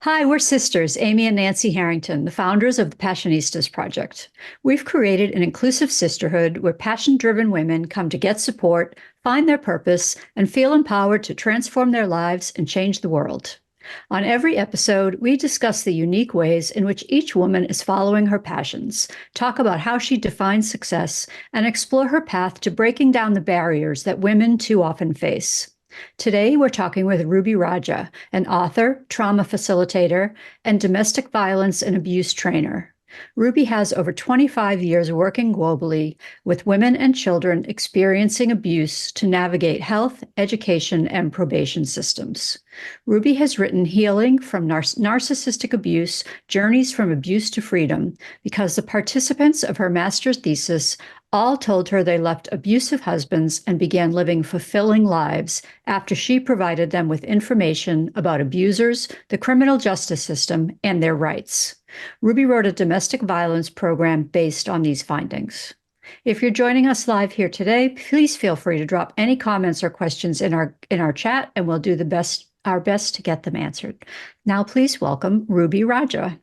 Hi, we're sisters, Amy and Nancy Harrington, the founders of the Passionistas project. We've created an inclusive sisterhood where passion-driven women come to get support, find their purpose, and feel empowered to transform their lives and change the world. On every episode, we discuss the unique ways in which each woman is following her passions, talk about how she defines success, and explore her path to breaking down the barriers that women too often face. Today, we're talking with Ruby Raja, an author, trauma facilitator, and domestic violence and abuse trainer. Ruby has over 25 years working globally with women and children experiencing abuse to navigate health, education, and probation systems. Ruby has written Healing from Narcissistic Abuse, Journeys from Abuse to Freedom, because the participants of her master's thesis all told her they left abusive husbands and began living fulfilling lives after she provided them with information about abusers, the criminal justice system, and their rights. Ruby wrote a domestic violence program based on these findings. If you're joining us live here today, please feel free to drop any comments or questions in our chat, and we'll do our best to get them answered. Now, please welcome Ruby Raja.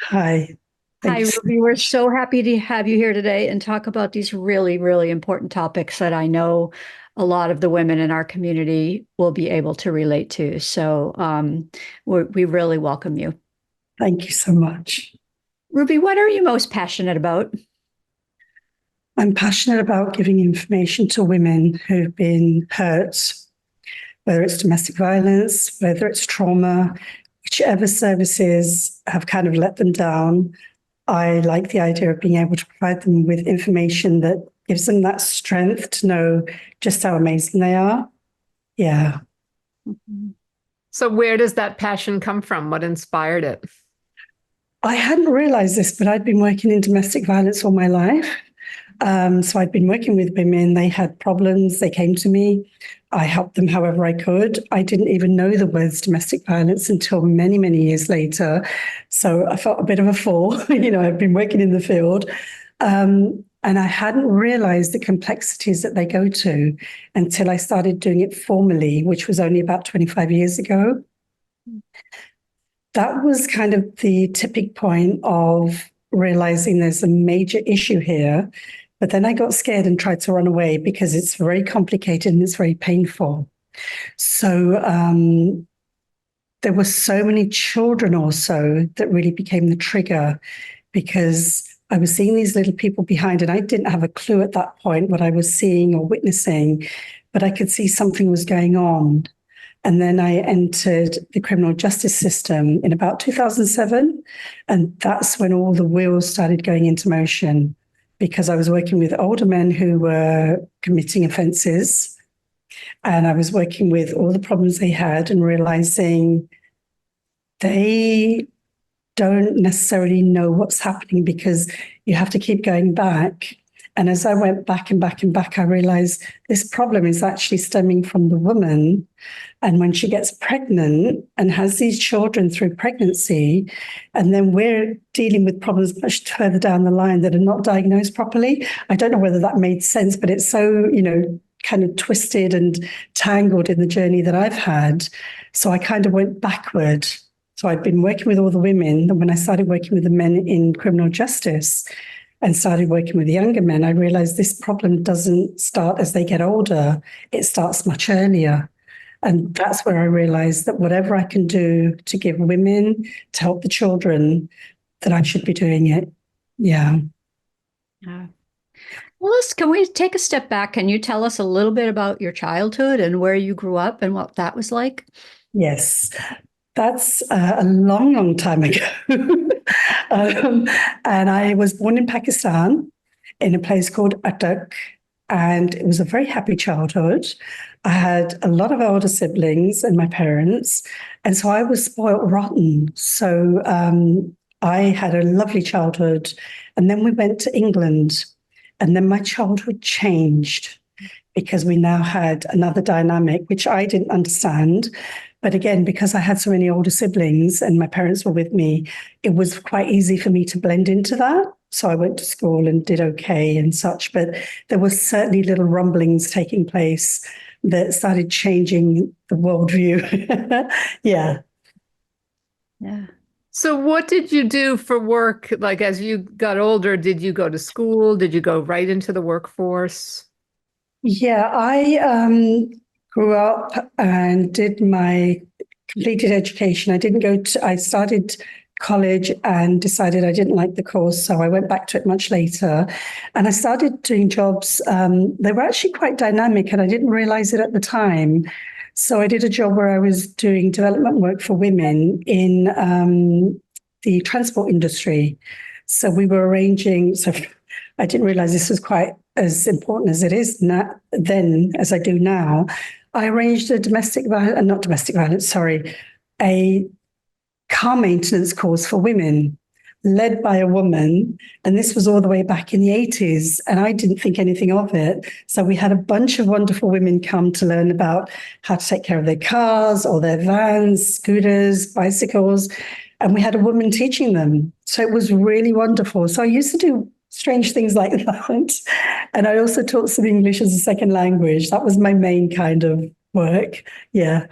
Hi. Hi, Ruby. We're so happy to have you here today and talk about these really, really important topics that I know a lot of the women in our community will be able to relate to. So we really welcome you. Thank you so much. Ruby, what are you most passionate about? I'm passionate about giving information to women who've been hurt, whether it's domestic violence, whether it's trauma, whichever services have kind of let them down. I like the idea of being able to provide them with information that gives them that strength to know just how amazing they are. Yeah. So where does that passion come from? What inspired it? I hadn't realized this, but I'd been working in domestic violence all my life. So I'd been working with women. They had problems. They came to me. I helped them however I could. I didn't even know the words domestic violence until many, many years later. So I felt a bit of a fool. I've been working in the field. And I hadn't realized the complexities that they go to until I started doing it formally, which was only about 25 years ago. That was kind of the tipping point of realizing there's a major issue here. But then I got scared and tried to run away because it's very complicated and it's very painful. So there were so many children also that really became the trigger, because I was seeing these little people behind, and I didn't have a clue at that point what I was seeing or witnessing, but I could see something was going on. And then I entered the criminal justice system in about 2007. And that's when all the wheels started going into motion, because I was working with older men who were committing offenses. And I was working with all the problems they had and realizing they don't necessarily know what's happening, because you have to keep going back. And as I went back and back and back, I realized this problem is actually stemming from the woman. And when she gets pregnant and has these children through pregnancy, and then we're dealing with problems much further down the line that are not diagnosed properly. I don't know whether that made sense, but it's so, kind of twisted and tangled in the journey that I've had. So I kind of went backward. So I'd been working with all the women. And when I started working with the men in criminal justice and started working with the younger men, I realized this problem doesn't start as they get older. It starts much earlier. And that's where I realized that whatever I can do to give women, to help the children, that I should be doing it. Yeah. Well, can we take a step back? Can you tell us a little bit about your childhood and where you grew up and what that was like? Yes. That's a long, long time ago. And I was born in Pakistan in a place called Attak, and it was a very happy childhood. I had a lot of older siblings and my parents, and so I was spoiled rotten. So I had a lovely childhood, and then we went to England, and then my childhood changed because we now had another dynamic, which I didn't understand. But again, because I had so many older siblings and my parents were with me, it was quite easy for me to blend into that. So I went to school and did okay and such, but there were certainly little rumblings taking place that started changing the worldview. Yeah. Yeah. So what did you do for work? Like as you got older, did you go to school? Did you go right into the workforce? Yeah, I grew up and did my completed education. I didn't go to, I started college and decided I didn't like the course, so I went back to it much later. And I started doing jobs. They were actually quite dynamic, and I didn't realize it at the time. So I did a job where I was doing development work for women in the transport industry. So we were arranging, so I didn't realize this was quite as important as it is now, then as I do now. I arranged a not domestic violence, sorry, a car maintenance course for women led by a woman. And this was all the way back in the 80s. And I didn't think anything of it. So we had a bunch of wonderful women come to learn about how to take care of their cars or their vans, scooters, bicycles. And we had a woman teaching them. So it was really wonderful. So I used to do strange things like that. And I also taught some English as a second language. That was my main kind of work. Yeah.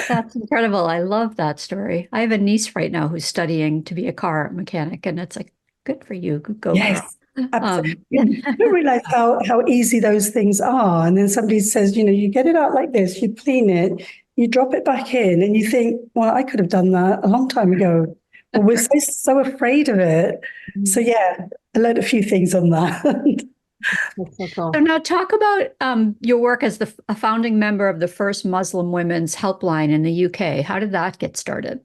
That's incredible. I love that story. I have a niece right now who's studying to be a car mechanic, and it's like, good for you. Good go, Yes. girl. Absolutely. You don't realize how easy those things are. And then somebody says, you get it out like this, you clean it, you drop it back in, and you think, well, I could have done that a long time ago. But we're so afraid of it. So yeah, I learned a few things on that. That's so cool. So now talk about your work as a founding member of the first Muslim women's helpline in the UK. How did that get started?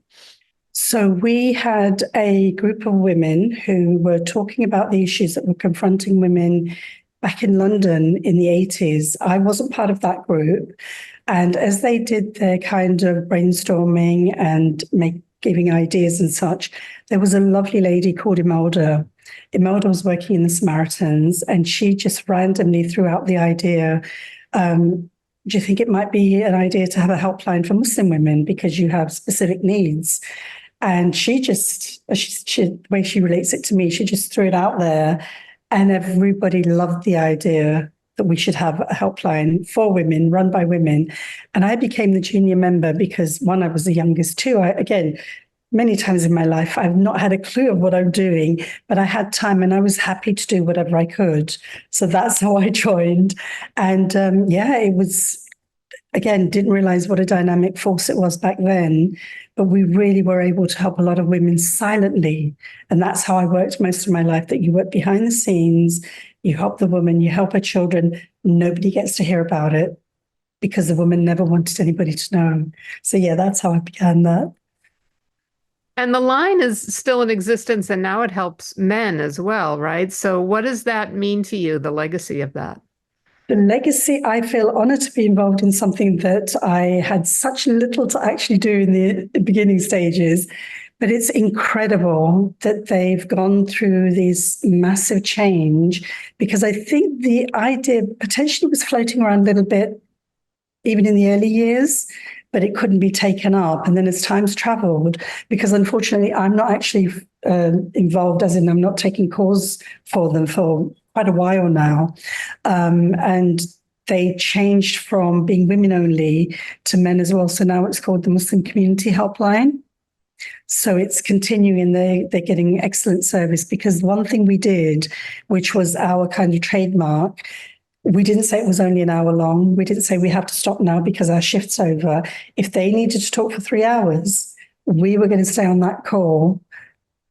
So we had a group of women who were talking about the issues that were confronting women back in London in the 80s. I wasn't part of that group. And as they did their kind of brainstorming and giving ideas and such, there was a lovely lady called Imelda. Imelda was working in the Samaritans, and she just randomly threw out the idea, do you think it might be an idea to have a helpline for Muslim women because you have specific needs? And she just, the way she relates it to me, she just threw it out there, and everybody loved the idea that we should have a helpline for women, run by women. And I became the junior member because, one, I was the youngest. Two, again, many times in my life, I've not had a clue of what I'm doing, but I had time and I was happy to do whatever I could. So that's how I joined. And yeah, it was, again, didn't realize what a dynamic force it was back then, but we really were able to help a lot of women silently. And that's how I worked most of my life, that you work behind the scenes, you help the woman, you help her children. Nobody gets to hear about it because the woman never wanted anybody to know. So yeah, that's how I began that. And the line is still in existence, and now it helps men as well, right? So what does that mean to you, the legacy of that? The legacy, I feel honored to be involved in something that I had such little to actually do in the beginning stages, but it's incredible that they've gone through this massive change, because I think the idea potentially was floating around a little bit even in the early years, but it couldn't be taken up. And then as time's traveled, because unfortunately I'm not actually involved, as in I'm not taking calls for them for quite a while now. And they changed from being women only to men as well. So now it's called the Muslim Community Helpline. So it's continuing, they're getting excellent service, because one thing we did, which was our kind of trademark, we didn't say it was only an hour long. We didn't say we have to stop now because our shift's over. If they needed to talk for 3 hours, we were going to stay on that call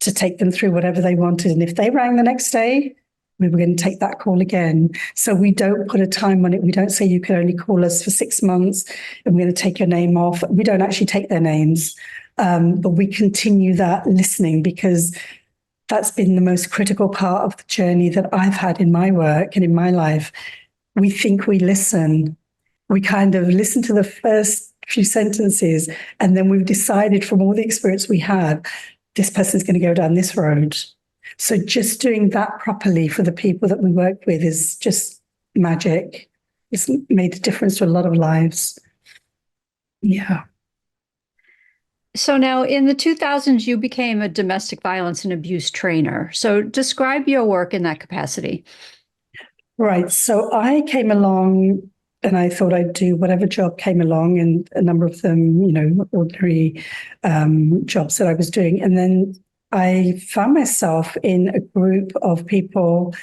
to take them through whatever they wanted. And if they rang the next day, we were going to take that call again. So we don't put a time on it. We don't say you can only call us for 6 months and we're going to take your name off. We don't actually take their names, but we continue that listening, because that's been the most critical part of the journey that I've had in my work and in my life. We think we listen. We kind of listen to the first few sentences, and then we've decided from all the experience we have, this person's going to go down this road. So just doing that properly for the people that we work with is just magic. It's made a difference to a lot of lives. Yeah. So now in the 2000s, you became a domestic violence and abuse trainer. So describe your work in that capacity. Right. So I came along and I thought I'd do whatever job came along, and a number of them, ordinary jobs that I was doing. And then I found myself in a group of people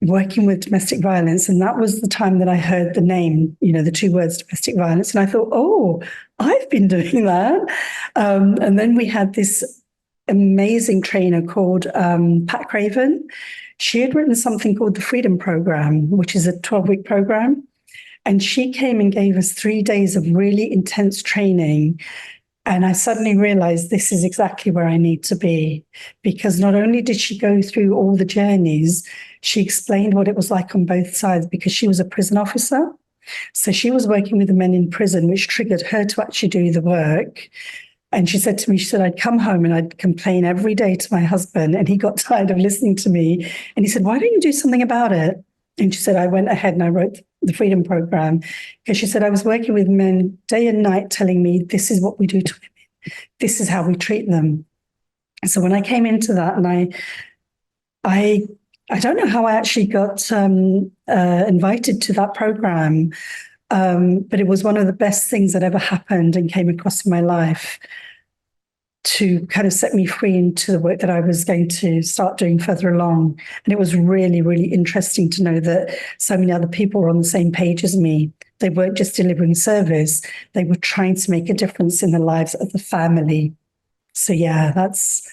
working with domestic violence. And that was the time that I heard the name, the two words domestic violence. And I thought, oh, I've been doing that. And then we had this amazing trainer called Pat Craven. She had written something called the Freedom Program, which is a 12-week program. And she came and gave us 3 days of really intense training. And I suddenly realized this is exactly where I need to be, because not only did she go through all the journeys, she explained what it was like on both sides, because she was a prison officer. So she was working with the men in prison, which triggered her to actually do the work. And she said to me, I'd come home and I'd complain every day to my husband, and he got tired of listening to me. And he said, why don't you do something about it? And she said, I went ahead and I wrote the Freedom Program, because she said, I was working with men day and night telling me, this is what we do to women. This is how we treat them. And so when I came into that, and I don't know how I actually got invited to that program, but it was one of the best things that ever happened and came across in my life to kind of set me free into the work that I was going to start doing further along. And it was really, really interesting to know that so many other people were on the same page as me. They weren't just delivering service, they were trying to make a difference in the lives of the family. So yeah, that's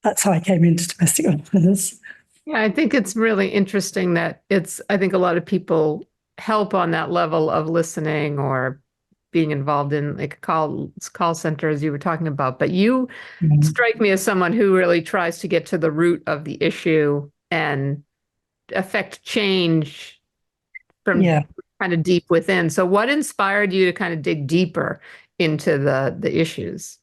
how I came into domestic violence. Yeah, I think it's really interesting that I think a lot of people help on that level of listening or being involved in like a call center, as you were talking about. But you strike me as someone who really tries to get to the root of the issue and affect change from kind of deep within. So what inspired you to kind of dig deeper into the issues?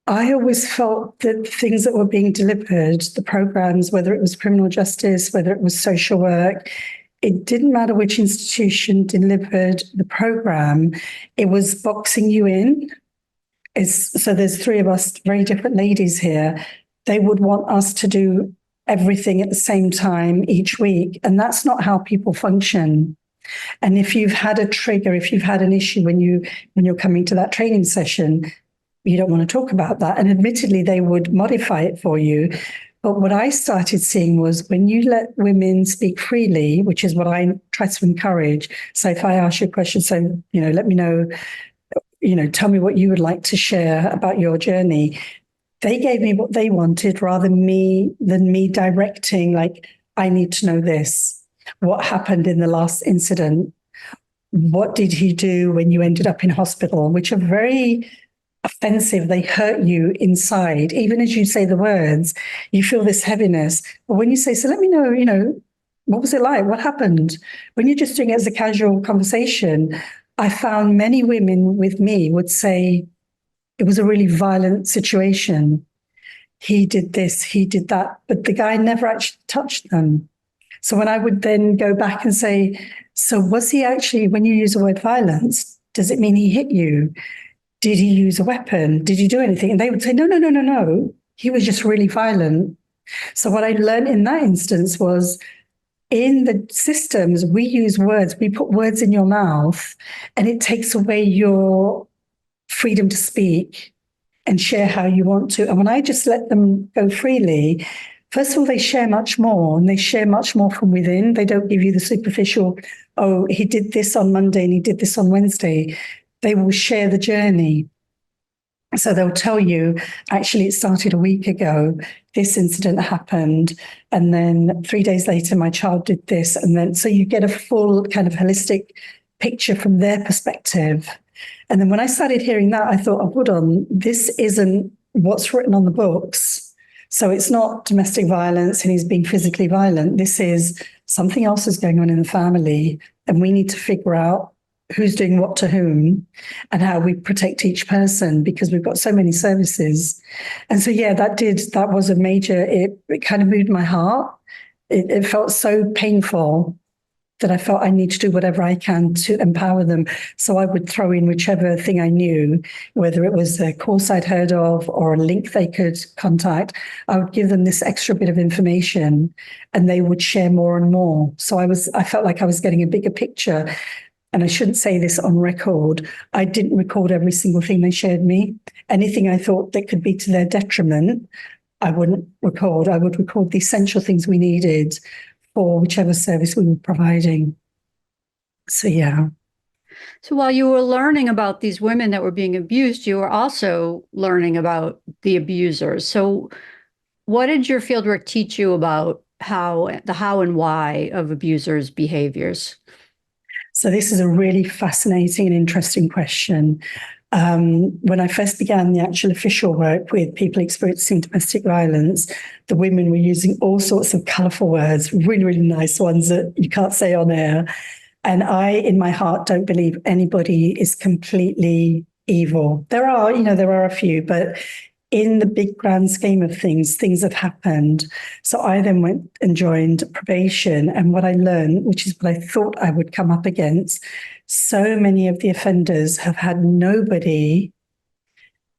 I always felt that things that were being delivered, the programs, whether it was criminal justice, whether it was social work, it didn't matter which institution delivered the program, it was boxing you in. So there's 3 of us, very different ladies here. They would want us to do everything at the same time each week. And that's not how people function. And if you've had a trigger, if you've had an issue when you're coming to that training session, you don't want to talk about that. And admittedly, they would modify it for you. But what I started seeing was when you let women speak freely, which is what I try to encourage. So if I ask you a question, let me know, tell me what you would like to share about your journey. They gave me what they wanted rather than me directing, like, I need to know this. What happened in the last incident? What did he do when you ended up in hospital? Which are very offensive. They hurt you inside. Even as you say the words, you feel this heaviness. But when you say, so let me know, what was it like? What happened? When you're just doing it as a casual conversation, I found many women with me would say, it was a really violent situation. He did this, he did that, but the guy never actually touched them. So when I would then go back and say, so was he actually, when you use the word violence, does it mean he hit you? Did he use a weapon? Did you do anything? And they would say, no. He was just really violent. So what I learned in that instance was in the systems, we use words, we put words in your mouth, and it takes away your freedom to speak and share how you want to. And when I just let them go freely, first of all, they share much more, and they share much more from within. They don't give you the superficial, oh, he did this on Monday and he did this on Wednesday. They will share the journey. So they'll tell you, actually, it started a week ago. This incident happened. And then 3 days later, my child did this. And then, so you get a full kind of holistic picture from their perspective. And then when I started hearing that, I thought, oh, hold on, this isn't what's written on the books. So it's not domestic violence and he's being physically violent. This is something else is going on in the family. And we need to figure out who's doing what to whom and how we protect each person, because we've got so many services. And so, yeah, that was a major, it kind of moved my heart. It felt so painful that I felt I need to do whatever I can to empower them. So I would throw in whichever thing I knew, whether it was a course I'd heard of or a link they could contact. I would give them this extra bit of information and they would share more and more. So I felt like I was getting a bigger picture. And I shouldn't say this on record. I didn't record every single thing they shared me. Anything I thought that could be to their detriment, I wouldn't record. I would record the essential things we needed for whichever service we were providing. So, yeah. So while you were learning about these women that were being abused, you were also learning about the abusers. So what did your fieldwork teach you about how and why of abusers' behaviors? So this is a really fascinating and interesting question. When I first began the actual official work with people experiencing domestic violence, the women were using all sorts of colourful words, really, really nice ones that you can't say on air. And I, in my heart, don't believe anybody is completely evil. There are a few, but in the big grand scheme of things, things have happened. So I then went and joined probation. And what I learned, which is what I thought I would come up against, so many of the offenders have had nobody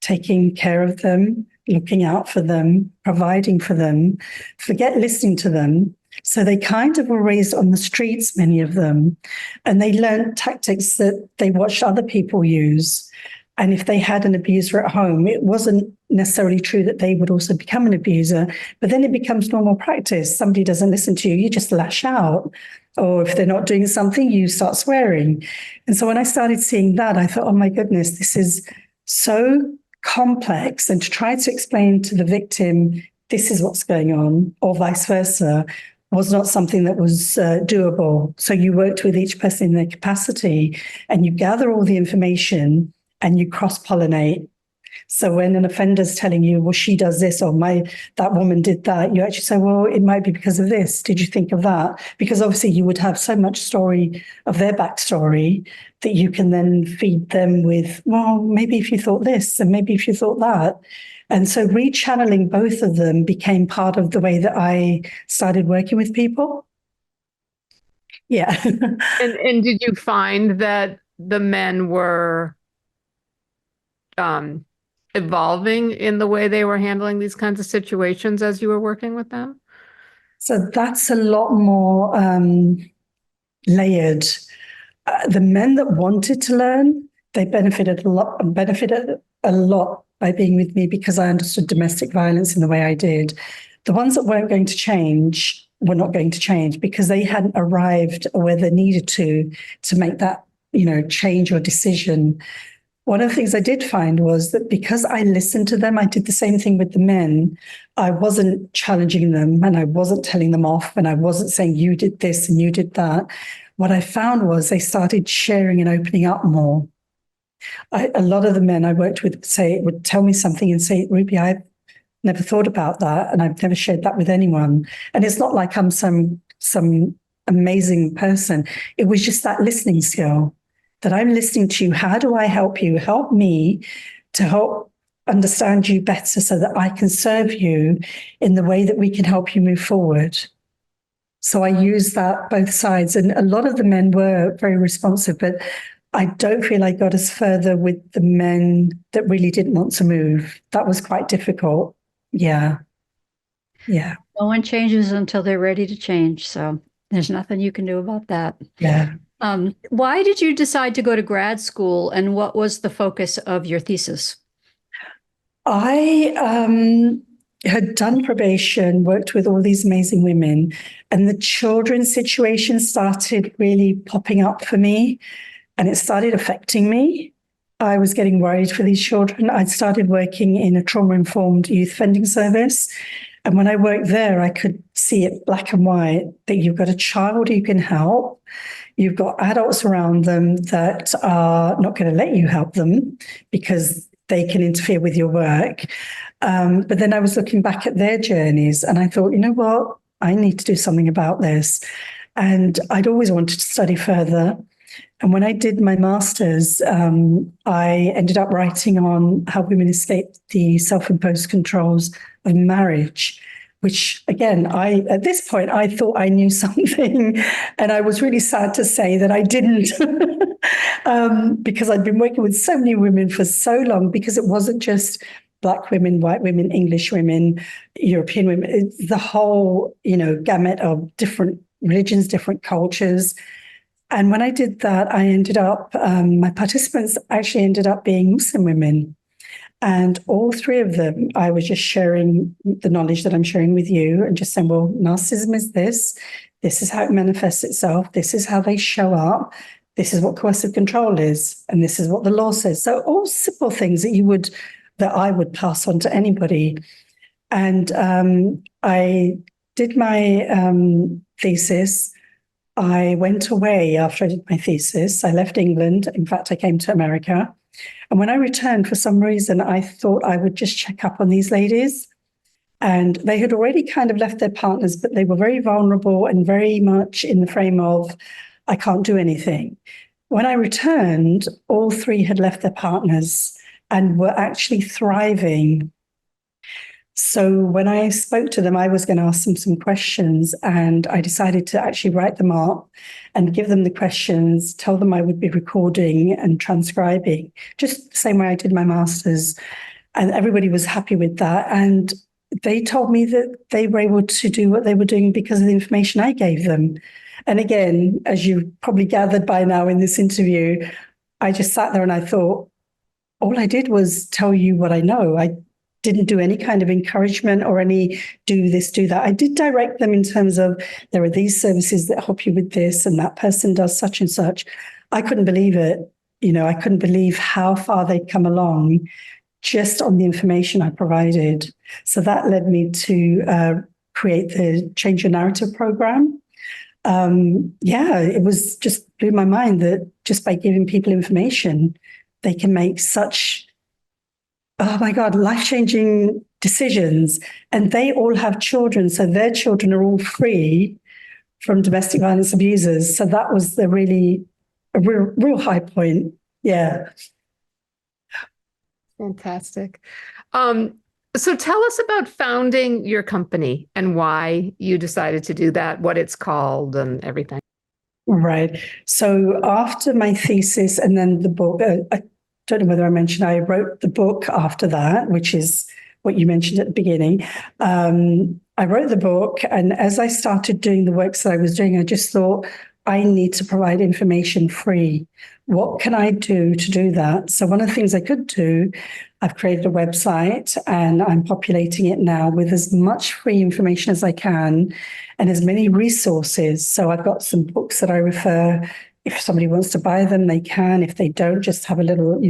taking care of them, looking out for them, providing for them, forget listening to them. So they kind of were raised on the streets, many of them, and they learned tactics that they watched other people use. And if they had an abuser at home, it wasn't necessarily true that they would also become an abuser, but then it becomes normal practice. Somebody doesn't listen to you, you just lash out. Or if they're not doing something, you start swearing. And so when I started seeing that, I thought, oh my goodness, this is so complex. And to try to explain to the victim, this is what's going on, or vice versa, was not something that was doable. So you worked with each person in their capacity and you gather all the information and you cross-pollinate. So when an offender's telling you, well, she does this, or that woman did that, you actually say, well, it might be because of this. Did you think of that? Because obviously you would have so much story of their backstory that you can then feed them with, well, maybe if you thought this, and maybe if you thought that. And so rechanneling both of them became part of the way that I started working with people. Yeah. And did you find that the men were evolving in the way they were handling these kinds of situations as you were working with them? So that's a lot more layered. The men that wanted to learn, they benefited a lot by being with me because I understood domestic violence in the way I did. The ones that weren't going to change were not going to change because they hadn't arrived where they needed to make that, change or decision. One of the things I did find was that because I listened to them, I did the same thing with the men. I wasn't challenging them and I wasn't telling them off and I wasn't saying you did this and you did that. What I found was they started sharing and opening up more. A lot of the men I worked with would tell me something and say, Ruby, I've never thought about that and I've never shared that with anyone. And it's not like I'm some amazing person. It was just that listening skill. That I'm listening to you. How do I help you? Help me to help understand you better so that I can serve you in the way that we can help you move forward. So I use that both sides. And a lot of the men were very responsive, but I don't feel I got us further with the men that really didn't want to move. That was quite difficult. Yeah. Yeah. No one changes until they're ready to change. So there's nothing you can do about that. Yeah. Why did you decide to go to grad school and what was the focus of your thesis? I had done probation, worked with all these amazing women, and the children's situation started really popping up for me and it started affecting me. I was getting worried for these children. I'd started working in a trauma-informed youth offending service. And when I worked there, I could see it black and white that you've got a child you can help. You've got adults around them that are not going to let you help them because they can interfere with your work. But then I was looking back at their journeys and I thought, you know what? I need to do something about this. And I'd always wanted to study further. And when I did my master's, I ended up writing on how women escape the self-imposed controls of marriage. which again, at this point, I thought I knew something, and I was really sad to say that I didn't, because I'd been working with so many women for so long, because it wasn't just Black women, white women, English women, European women, it's the whole, gamut of different religions, different cultures. And when I did that, I ended up, my participants actually ended up being Muslim women. And all three of them, I was just sharing the knowledge that I'm sharing with you and just saying, well, narcissism is this. This is how it manifests itself. This is how they show up. This is what coercive control is. And this is what the law says. So all simple things that I would pass on to anybody. And I did my thesis. I went away after I did my thesis. I left England. In fact, I came to America. And when I returned, for some reason, I thought I would just check up on these ladies. And they had already kind of left their partners, but they were very vulnerable and very much in the frame of, I can't do anything. When I returned, all three had left their partners and were actually thriving. So when I spoke to them, I was going to ask them some questions, and I decided to actually write them up and give them the questions, tell them I would be recording and transcribing, just the same way I did my master's. And everybody was happy with that. And they told me that they were able to do what they were doing because of the information I gave them. And again, as you've probably gathered by now in this interview, I just sat there and I thought, all I did was tell you what I know. I didn't do any kind of encouragement or any do this, do that. I did direct them in terms of there are these services that help you with this, and that person does such and such. I couldn't believe it. I couldn't believe how far they'd come along just on the information I provided. So that led me to create the Change Your Narrative program. It was just blew my mind that just by giving people information, they can make such, oh my God, life-changing decisions. And they all have children. So their children are all free from domestic violence abusers. So that was a real high point. Yeah. Fantastic. So tell us about founding your company and why you decided to do that, what it's called and everything. Right. So after my thesis and then the book, I don't know whether I mentioned I wrote the book after that, which is what you mentioned at the beginning. I wrote the book, and as I started doing the works that I was doing, I just thought, I need to provide information free. What can I do to do that? So one of the things I could do, I've created a website and I'm populating it now with as much free information as I can and as many resources. So I've got some books that I refer. If somebody wants to buy them, they can. If they don't, just have a little,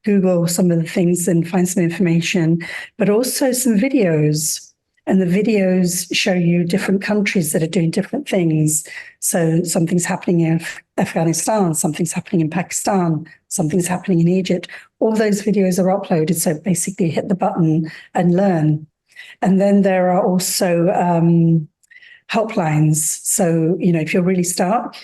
Google some of the things and find some information, but also some videos. And the videos show you different countries that are doing different things. So something's happening in Afghanistan, something's happening in Pakistan, something's happening in Egypt. All those videos are uploaded. So basically hit the button and learn. And then there are also helplines. So, if you're really stuck,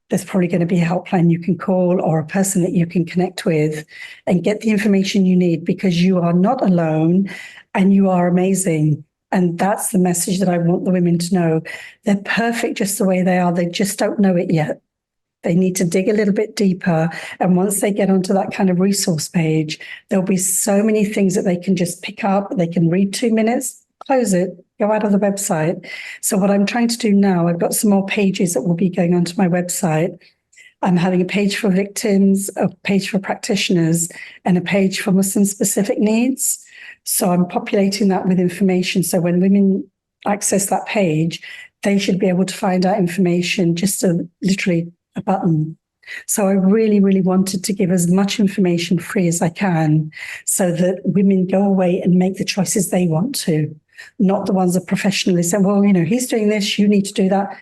there's probably going to be a helpline you can call or a person that you can connect with and get the information you need, because you are not alone and you are amazing. And that's the message that I want the women to know. They're perfect just the way they are. They just don't know it yet. They need to dig a little bit deeper. And once they get onto that kind of resource page, there'll be so many things that they can just pick up. They can read 2 minutes, close it, go out of the website. So what I'm trying to do now, I've got some more pages that will be going onto my website. I'm having a page for victims, a page for practitioners, and a page for Muslim-specific needs. So I'm populating that with information. So when women access that page, they should be able to find out information, just literally a button. So I really, really wanted to give as much information free as I can so that women go away and make the choices they want to, not the ones that professionally say, well, he's doing this, you need to do that.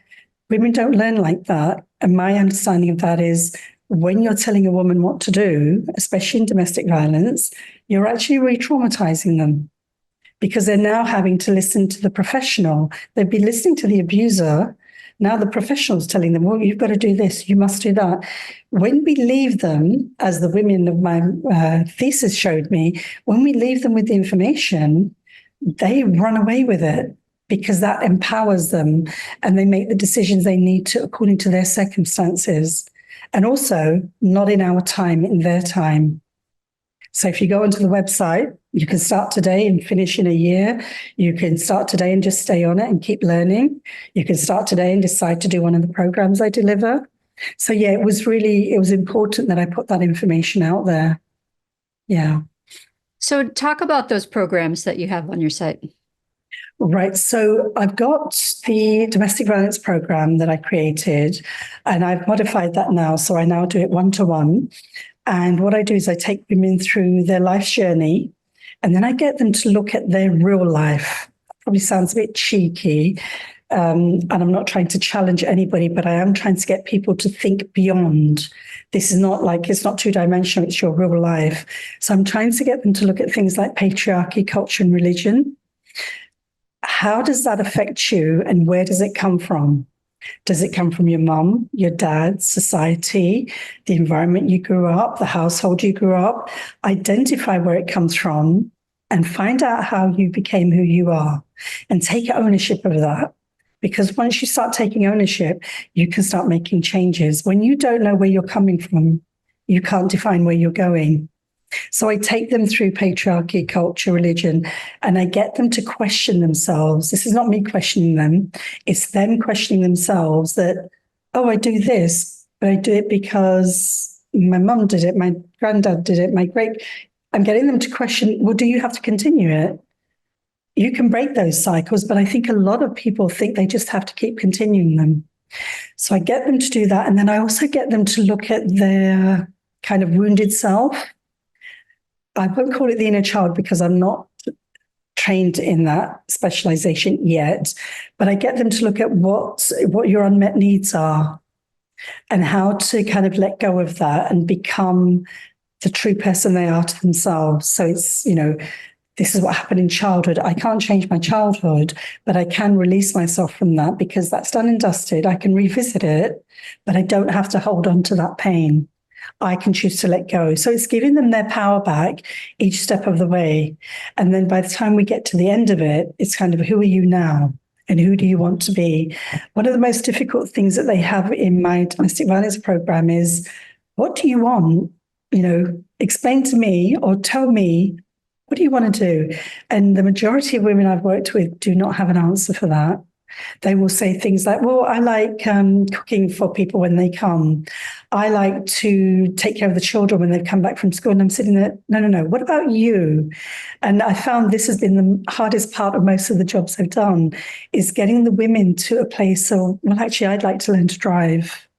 Women don't learn like that. And my understanding of that is when you're telling a woman what to do, especially in domestic violence, you're actually re-traumatizing them because they're now having to listen to the professional. They'd be listening to the abuser. Now the professional's telling them, well, you've got to do this, you must do that. When we leave them, as the women of my thesis showed me, when we leave them with the information, they run away with it. because that empowers them and they make the decisions they need to according to their circumstances. And also not in our time, in their time. So if you go onto the website, you can start today and finish in a year. You can start today and just stay on it and keep learning. You can start today and decide to do one of the programs I deliver. So yeah, it was important that I put that information out there. Yeah. So talk about those programs that you have on your site. Right. So I've got the domestic violence program that I created, and I've modified that now. So I now do it one-to-one. And what I do is I take women through their life's journey, and then I get them to look at their real life. Probably sounds a bit cheeky. And I'm not trying to challenge anybody, but I am trying to get people to think beyond. This is not like, it's not two-dimensional, it's your real life. So I'm trying to get them to look at things like patriarchy, culture, and religion. How does that affect you, and where does it come from? Does it come from your mum, your dad, society, the environment you grew up, the household you grew up? Identify where it comes from and find out how you became who you are, and take ownership of that. Because once you start taking ownership, you can start making changes. When you don't know where you're coming from, you can't define where you're going. So I take them through patriarchy, culture, religion, and I get them to question themselves. This is not me questioning them. It's them questioning themselves that, oh, I do this, but I do it because my mum did it, my granddad did it, I'm getting them to question, well, do you have to continue it? You can break those cycles, but I think a lot of people think they just have to keep continuing them. So I get them to do that. And then I also get them to look at their kind of wounded self. I won't call it the inner child because I'm not trained in that specialization yet, but I get them to look at what your unmet needs are and how to kind of let go of that and become the true person they are to themselves. So it's, this is what happened in childhood. I can't change my childhood, but I can release myself from that because that's done and dusted. I can revisit it, but I don't have to hold on to that pain. I can choose to let go. So it's giving them their power back each step of the way. And then by the time we get to the end of it, it's kind of, who are you now? And who do you want to be? One of the most difficult things that they have in my domestic violence program is, what do you want? Explain to me or tell me, what do you want to do? And the majority of women I've worked with do not have an answer for that. They will say things like, well, I like cooking for people when they come. I like to take care of the children when they've come back from school. And I'm sitting there, no, what about you? And I found this has been the hardest part of most of the jobs I've done, is getting the women to a place of, well, actually, I'd like to learn to drive,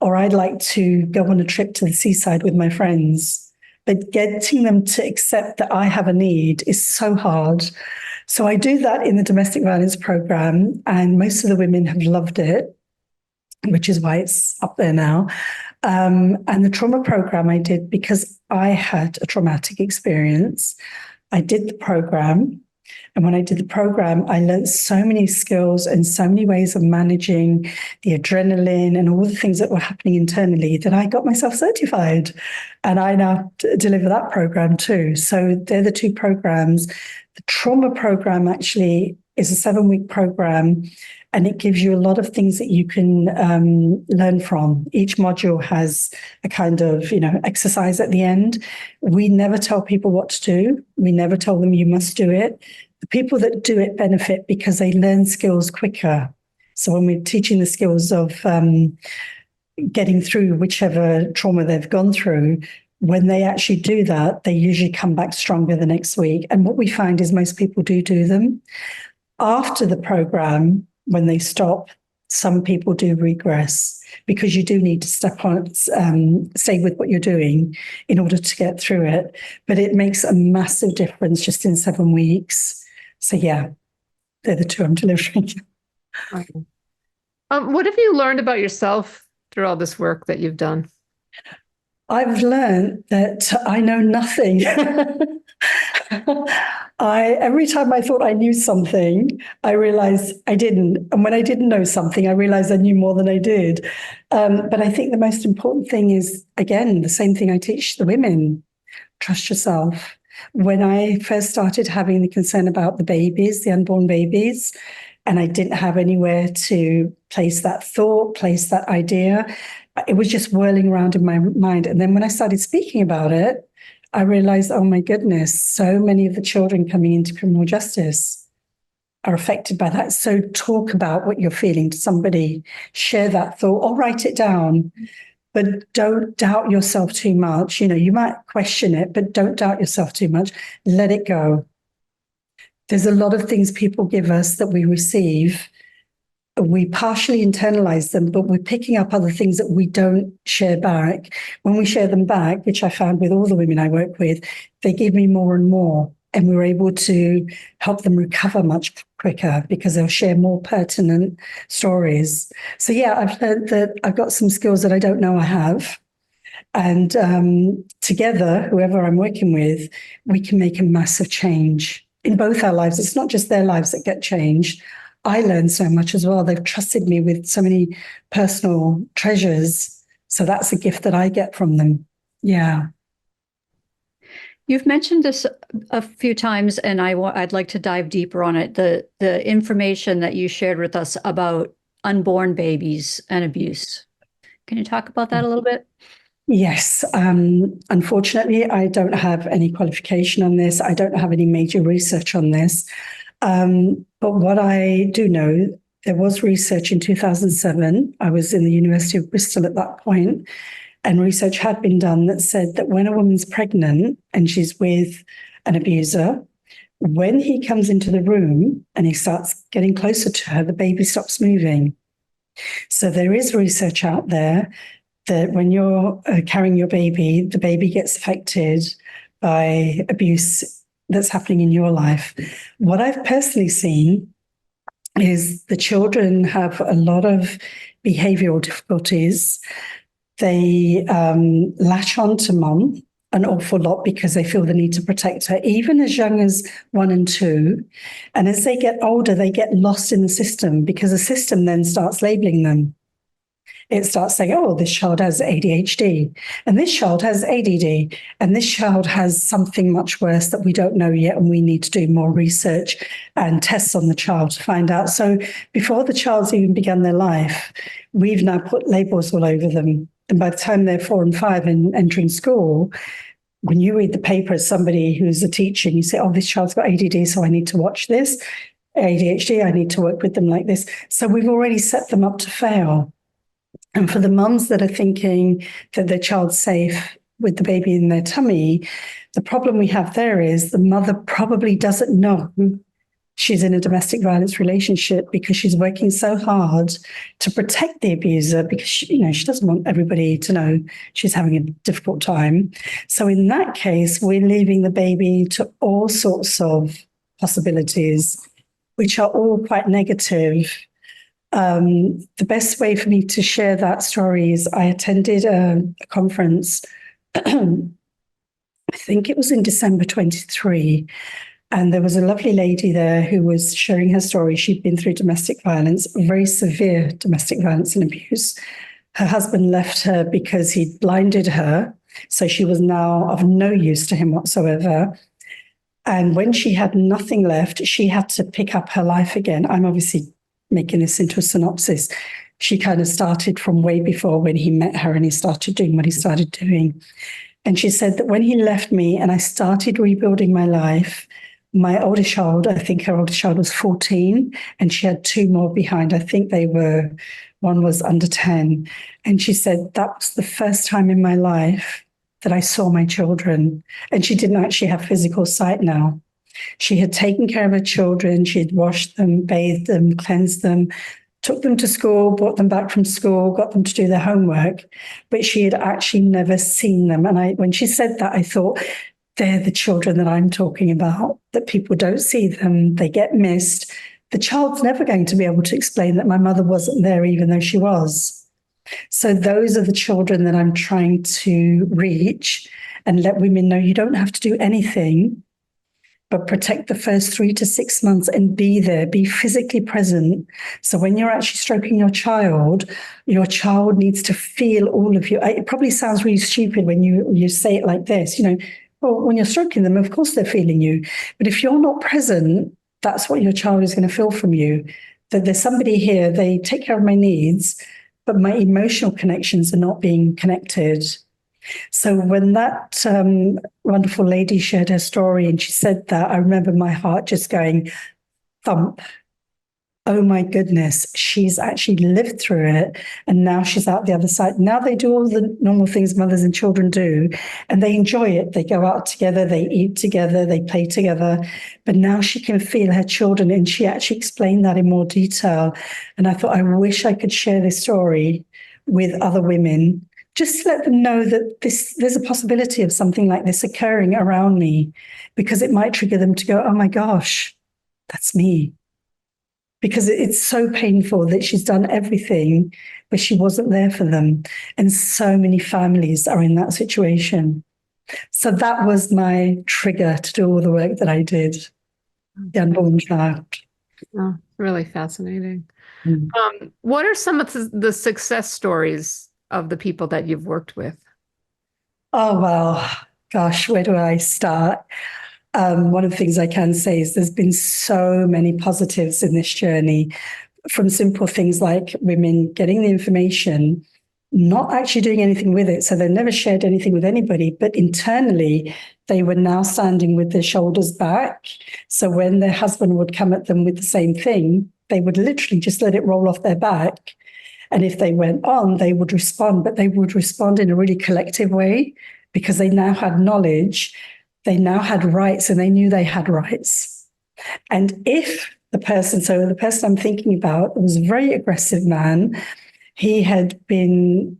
or I'd like to go on a trip to the seaside with my friends. But getting them to accept that I have a need is so hard. So I do that in the domestic violence program, and most of the women have loved it, which is why it's up there now. And the trauma program I did because I had a traumatic experience. I did the program. And when I did the program, I learned so many skills and so many ways of managing the adrenaline and all the things that were happening internally that I got myself certified. And I now deliver that program too. So they're the two programs. The trauma program actually is a 7-week program, and it gives you a lot of things that you can learn from. Each module has a kind of, exercise at the end. We never tell people what to do. We never tell them you must do it. The people that do it benefit because they learn skills quicker. So when we're teaching the skills of getting through whichever trauma they've gone through, when they actually do that, they usually come back stronger the next week. And what we find is most people do them. After the program, when they stop, some people do regress because you do need to stay with what you're doing in order to get through it. But it makes a massive difference just in 7 weeks. So yeah, they're the two I'm delivering. What have you learned about yourself through all this work that you've done? I've learned that I know nothing. Every time I thought I knew something, I realized I didn't. And when I didn't know something, I realized I knew more than I did. But I think the most important thing is, again, the same thing I teach the women: trust yourself. When I first started having the concern about the babies, the unborn babies, and I didn't have anywhere to place that thought, place that idea, it was just whirling around in my mind. And then when I started speaking about it, I realized, oh my goodness, so many of the children coming into criminal justice are affected by that. So talk about what you're feeling to somebody, share that thought or write it down, but don't doubt yourself too much. You know, you might question it, but don't doubt yourself too much. Let it go. There's a lot of things people give us that we receive. We partially internalize them, but we're picking up other things that we don't share back. When we share them back, which I found with all the women I work with, they give me more and more. And we were able to help them recover much quicker because they'll share more pertinent stories. So yeah, I've learned that I've got some skills that I don't know I have. And together, whoever I'm working with, we can make a massive change in both our lives. It's not just their lives that get changed. I learn so much as well. They've trusted me with so many personal treasures. So that's a gift that I get from them. Yeah. You've mentioned this a few times, and I'd like to dive deeper on it. The information that you shared with us about unborn babies and abuse. Can you talk about that a little bit? Yes. Unfortunately, I don't have any qualification on this. I don't have any major research on this. But what I do know, there was research in 2007. I was in the University of Bristol at that point. And research had been done that said that when a woman's pregnant and she's with an abuser, when he comes into the room and he starts getting closer to her, the baby stops moving. So there is research out there that when you're carrying your baby, the baby gets affected by abuse that's happening in your life. What I've personally seen is the children have a lot of behavioral difficulties. They latch on to mum an awful lot because they feel the need to protect her, even as young as 1 and 2. And as they get older, they get lost in the system because the system then starts labeling them. It starts saying, oh, this child has ADHD, and this child has ADD, and this child has something much worse that we don't know yet, and we need to do more research and tests on the child to find out. So before the child's even begun their life, we've now put labels all over them. And by the time they're 4 and 5 and entering school, when you read the paper as somebody who's a teacher, and you say, oh, this child's got ADD, so I need to watch this. ADHD, I need to work with them like this. So we've already set them up to fail. And for the mums that are thinking that their child's safe with the baby in their tummy, the problem we have there is the mother probably doesn't know she's in a domestic violence relationship because she's working so hard to protect the abuser because she doesn't want everybody to know she's having a difficult time. So in that case, we're leaving the baby to all sorts of possibilities, which are all quite negative. The best way for me to share that story is I attended a conference, I think it was in December 23, and there was a lovely lady there who was sharing her story. She'd been through domestic violence, very severe domestic violence and abuse. Her husband left her because he'd blinded her, so she was now of no use to him whatsoever. And when she had nothing left, she had to pick up her life again. I'm obviously making this into a synopsis. She kind of started from way before when he met her and he started doing what he started doing. And she said that when he left me and I started rebuilding my life, my oldest child, I think her oldest child was 14, and she had 2 more behind. I think one was under 10. And she said, that was the first time in my life that I saw my children. And she didn't actually have physical sight now. She had taken care of her children. She had washed them, bathed them, cleansed them, took them to school, brought them back from school, got them to do their homework, but she had actually never seen them. And when she said that, I thought, they're the children that I'm talking about, that people don't see them, they get missed. The child's never going to be able to explain that my mother wasn't there, even though she was. So those are the children that I'm trying to reach and let women know you don't have to do anything, but protect the first 3 to 6 months and be there, be physically present. So when you're actually stroking your child needs to feel all of you. It probably sounds really stupid when you say it like this, Well, when you're stroking them, of course they're feeling you. But if you're not present, that's what your child is going to feel from you. That there's somebody here, they take care of my needs, but my emotional connections are not being connected. So when that wonderful lady shared her story and she said that, I remember my heart just going thump. Oh my goodness, she's actually lived through it. And now she's out the other side. Now they do all the normal things mothers and children do, and they enjoy it. They go out together, they eat together, they play together. But now she can feel her children, and she actually explained that in more detail. And I thought, I wish I could share this story with other women, just to let them know that there's a possibility of something like this occurring around me, because it might trigger them to go, oh my gosh, that's me. Because it's so painful that she's done everything, but she wasn't there for them. And so many families are in that situation. So that was my trigger to do all the work that I did, the unborn child. Oh, really fascinating. Mm. What are some of the success stories of the people that you've worked with? Oh, well, gosh, where do I start? One of the things I can say is there's been so many positives in this journey, from simple things like women getting the information, not actually doing anything with it. So they never shared anything with anybody, but internally they were now standing with their shoulders back. So when their husband would come at them with the same thing, they would literally just let it roll off their back. And if they went on, they would respond, but they would respond in a really collective way, because they now had knowledge. They now had rights, and they knew they had rights. And if the person I'm thinking about was a very aggressive man, he had been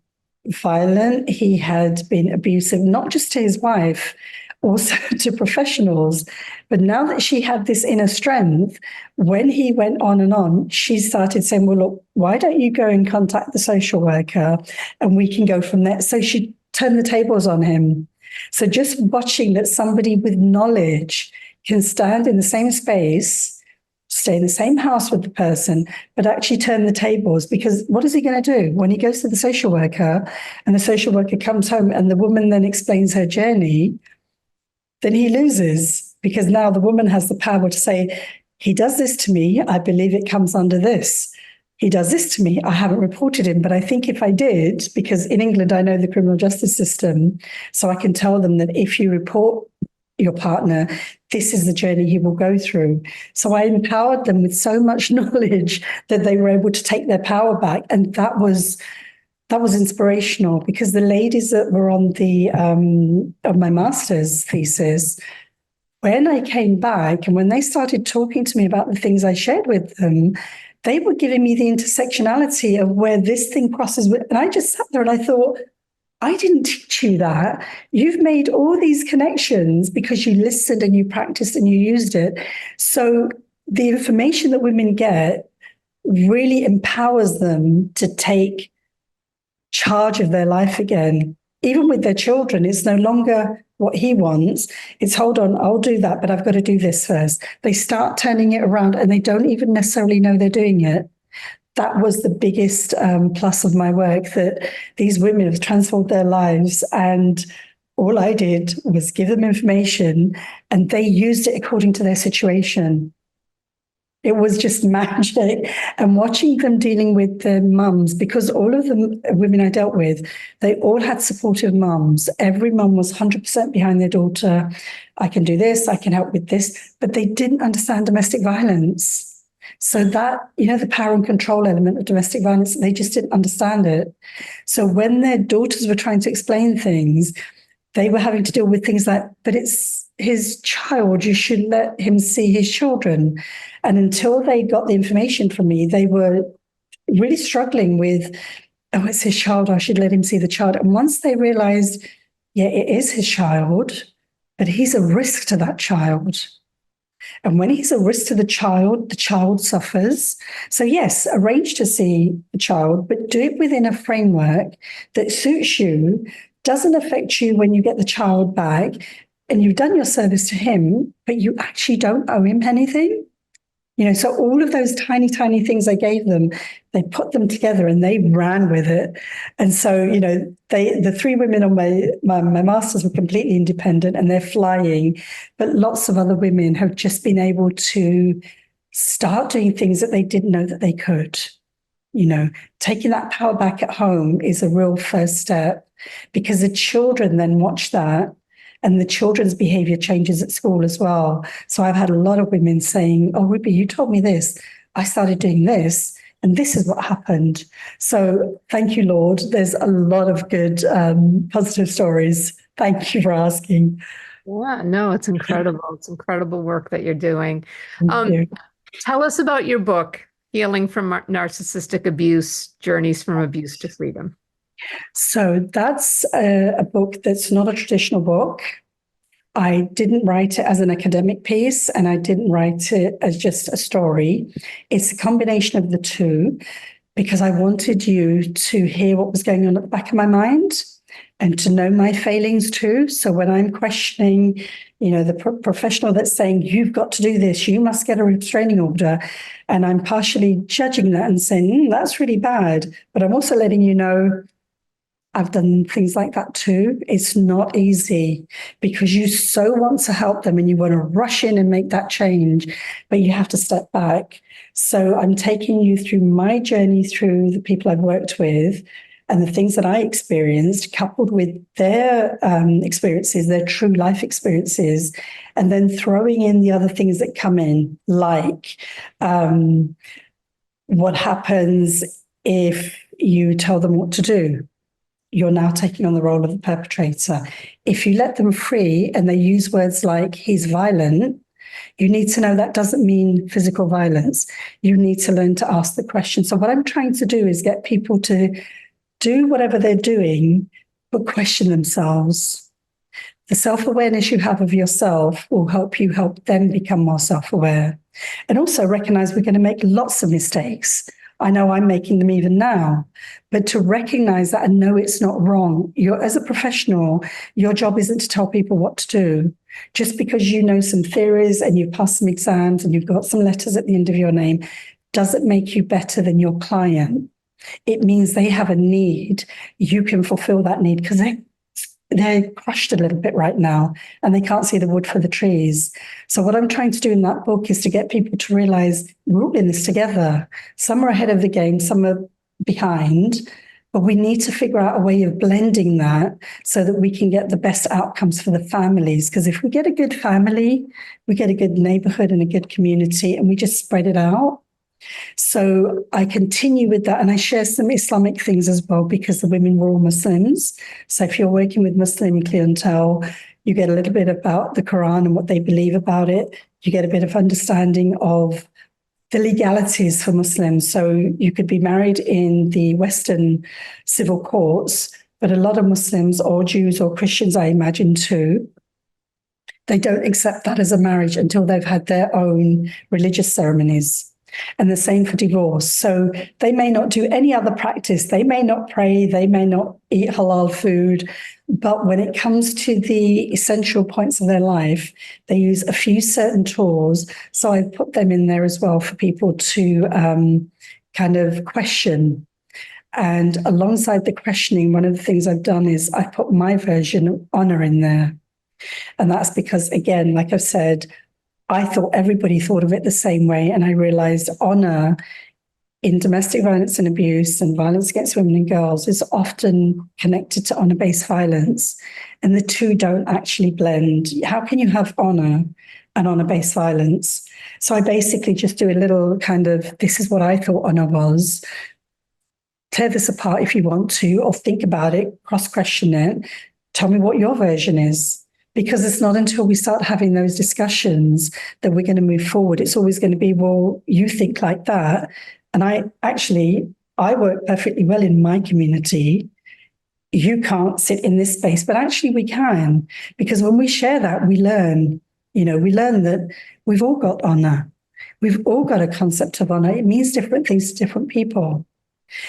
violent, he had been abusive, not just to his wife, also to professionals. But now that she had this inner strength, when he went on, she started saying, well, look, why don't you go and contact the social worker and we can go from there? So she turned the tables on him. So just watching that somebody with knowledge can stand in the same space, stay in the same house with the person, but actually turn the tables. Because what is he going to do when he goes to the social worker and the social worker comes home and the woman then explains her journey? Then he loses, because now the woman has the power to say, he does this to me, I believe it comes under this. He does this to me, I haven't reported him, but I think if I did, because in England I know the criminal justice system, so I can tell them that if you report your partner, this is the journey he will go through. So I empowered them with so much knowledge that they were able to take their power back. And that was inspirational, because the ladies that were on my master's thesis, when I came back and when they started talking to me about the things I shared with them, they were giving me the intersectionality of where this thing crosses with, and I just sat there and I thought, I didn't teach you that. You've made all these connections because you listened and you practiced and you used it. So the information that women get really empowers them to take charge of their life again. Even with their children, it's no longer what he wants. It's, hold on, I'll do that, but I've got to do this first. They start turning it around and they don't even necessarily know they're doing it. That was the biggest plus of my work, that these women have transformed their lives, and all I did was give them information and they used it according to their situation. It was just magic. And watching them dealing with their mums, because all of the women I dealt with, they all had supportive mums. Every mum was 100% behind their daughter. I can do this, I can help with this, but they didn't understand domestic violence. So that, the power and control element of domestic violence, they just didn't understand it. So when their daughters were trying to explain things, they were having to deal with things like, but it's his child, you should let him see his children. And until they got the information from me, they were really struggling with, oh, it's his child, I should let him see the child. And once they realized, yeah, it is his child, but he's a risk to that child. And when he's a risk to the child suffers. So yes, arrange to see the child, but do it within a framework that suits you, doesn't affect you when you get the child back, and you've done your service to him, but you actually don't owe him anything. So all of those tiny, tiny things I gave them, they put them together and they ran with it. And so, the three women on my masters were completely independent and they're flying, but lots of other women have just been able to start doing things that they didn't know that they could. Taking that power back at home is a real first step, because the children then watch that. And the children's behavior changes at school as well. So I've had a lot of women saying, oh, Ruby, you told me this. I started doing this, and this is what happened. So thank you, Lord. There's a lot of good, positive stories. Thank you for asking. Yeah, no, it's incredible. It's incredible work that you're doing. Thank you. Tell us about your book, Healing from Narcissistic Abuse, Journeys from Abuse to Freedom. So that's a book that's not a traditional book. I didn't write it as an academic piece, and I didn't write it as just a story. It's a combination of the two, because I wanted you to hear what was going on at the back of my mind and to know my failings too. So when I'm questioning, the professional that's saying, you've got to do this, you must get a restraining order, and I'm partially judging that and saying, that's really bad. But I'm also letting you know, I've done things like that too. It's not easy, because you so want to help them and you want to rush in and make that change, but you have to step back. So I'm taking you through my journey through the people I've worked with and the things that I experienced, coupled with their experiences, their true life experiences, and then throwing in the other things that come in, like what happens if you tell them what to do. You're now taking on the role of the perpetrator. If you let them free and they use words like, he's violent, you need to know that doesn't mean physical violence. You need to learn to ask the question. So what I'm trying to do is get people to do whatever they're doing, but question themselves. The self-awareness you have of yourself will help you help them become more self-aware. And also recognize we're going to make lots of mistakes. I know I'm making them even now, but to recognize that and know it's not wrong. As a professional, your job isn't to tell people what to do. Just because you know some theories and you've passed some exams and you've got some letters at the end of your name doesn't make you better than your client. It means they have a need. You can fulfill that need, because they're crushed a little bit right now and they can't see the wood for the trees. So what I'm trying to do in that book is to get people to realize we're all in this together. Some are ahead of the game, some are behind, but we need to figure out a way of blending that so that we can get the best outcomes for the families. Because if we get a good family, we get a good neighborhood and a good community, and we just spread it out. So I continue with that, and I share some Islamic things as well, because the women were all Muslims. So if you're working with Muslim clientele, you get a little bit about the Quran and what they believe about it. You get a bit of understanding of the legalities for Muslims. So you could be married in the Western civil courts, but a lot of Muslims or Jews or Christians, I imagine too, they don't accept that as a marriage until they've had their own religious ceremonies. And the same for divorce. So they may not do any other practice. They may not pray. They may not eat halal food. But when it comes to the essential points of their life, they use a few certain tools. So I've put them in there as well for people to kind of question. And alongside the questioning, one of the things I've done is I've put my version of honor in there. And that's because, again, like I've said, I thought everybody thought of it the same way. And I realized honor in domestic violence and abuse and violence against women and girls is often connected to honor-based violence. And the two don't actually blend. How can you have honor and honor-based violence? So I basically just do a little kind of, this is what I thought honor was. Tear this apart if you want to, or think about it, cross-question it. Tell me what your version is. Because it's not until we start having those discussions that we're going to move forward. It's always going to be, well, you think like that. And I work perfectly well in my community. You can't sit in this space, but actually we can. Because when we share that, we learn, we learn that we've all got honor. We've all got a concept of honor. It means different things to different people.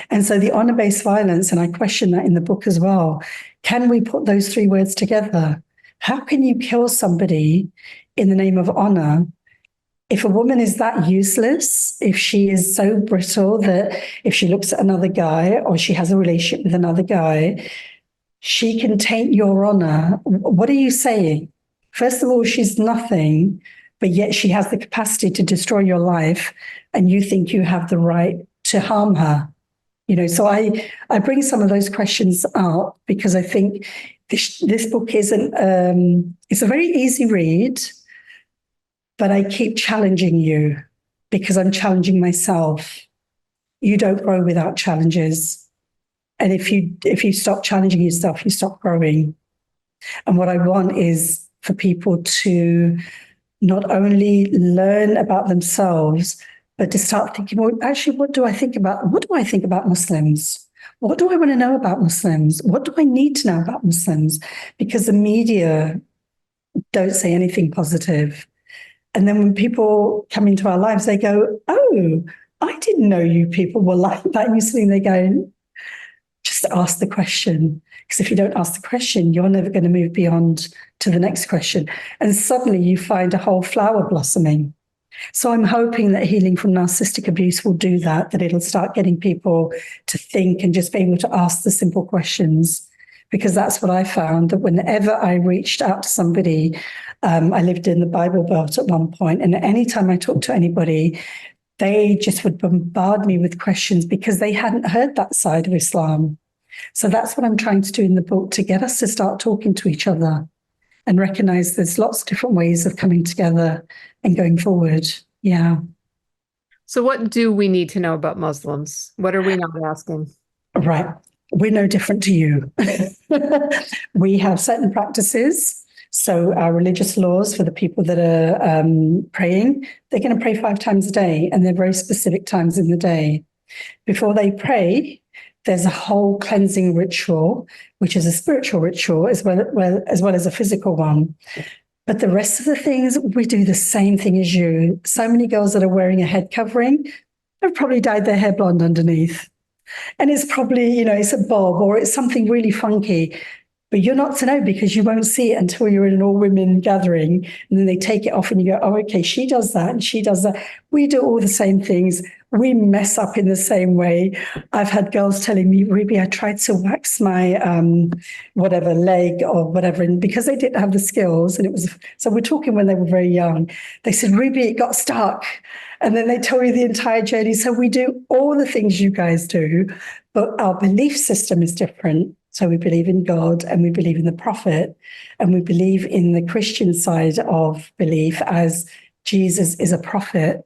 And so the honor-based violence, and I question that in the book as well, can we put those three words together? How can you kill somebody in the name of honor if a woman is that useless, if she is so brittle that if she looks at another guy or she has a relationship with another guy, she can taint your honor. What are you saying? First of all, she's nothing, but yet she has the capacity to destroy your life, and you think you have the right to harm her. So I bring some of those questions up because I think this book isn't, it's a very easy read, but I keep challenging you because I'm challenging myself. You don't grow without challenges. And if you stop challenging yourself, you stop growing. And what I want is for people to not only learn about themselves, but to start thinking, well, actually, what do I think about Muslims? What do I want to know about Muslims? What do I need to know about Muslims? Because the media don't say anything positive. And then when people come into our lives, they go, oh, I didn't know you people were like that. And you suddenly they go, just ask the question. Because if you don't ask the question, you're never going to move beyond to the next question. And suddenly you find a whole flower blossoming. So I'm hoping that healing from narcissistic abuse will do that it'll start getting people to think and just be able to ask the simple questions. Because that's what I found, that whenever I reached out to somebody, I lived in the Bible Belt at one point, and anytime I talked to anybody, they just would bombard me with questions because they hadn't heard that side of Islam. So that's what I'm trying to do in the book, to get us to start talking to each other and recognize there's lots of different ways of coming together and going forward. Yeah. So what do we need to know about Muslims? What are we not asking? Right. We're no different to you. We have certain practices. So our religious laws for the people that are praying, they're going to pray 5 times a day, and they're very specific times in the day. Before they pray, there's a whole cleansing ritual, which is a spiritual ritual as well as a physical one. But the rest of the things, we do the same thing as you. So many girls that are wearing a head covering have probably dyed their hair blonde underneath. And it's probably, it's a bob or it's something really funky. But you're not to know because you won't see it until you're in an all-women gathering. And then they take it off and you go, oh, okay, she does that and she does that. We do all the same things. We mess up in the same way. I've had girls telling me, Ruby, I tried to wax my whatever leg or whatever, and because they didn't have the skills, and it was, so we're talking when they were very young, they said, Ruby, it got stuck. And then they tell you the entire journey. So we do all the things you guys do, but our belief system is different. So we believe in God and we believe in the prophet, and we believe in the Christian side of belief as Jesus is a prophet.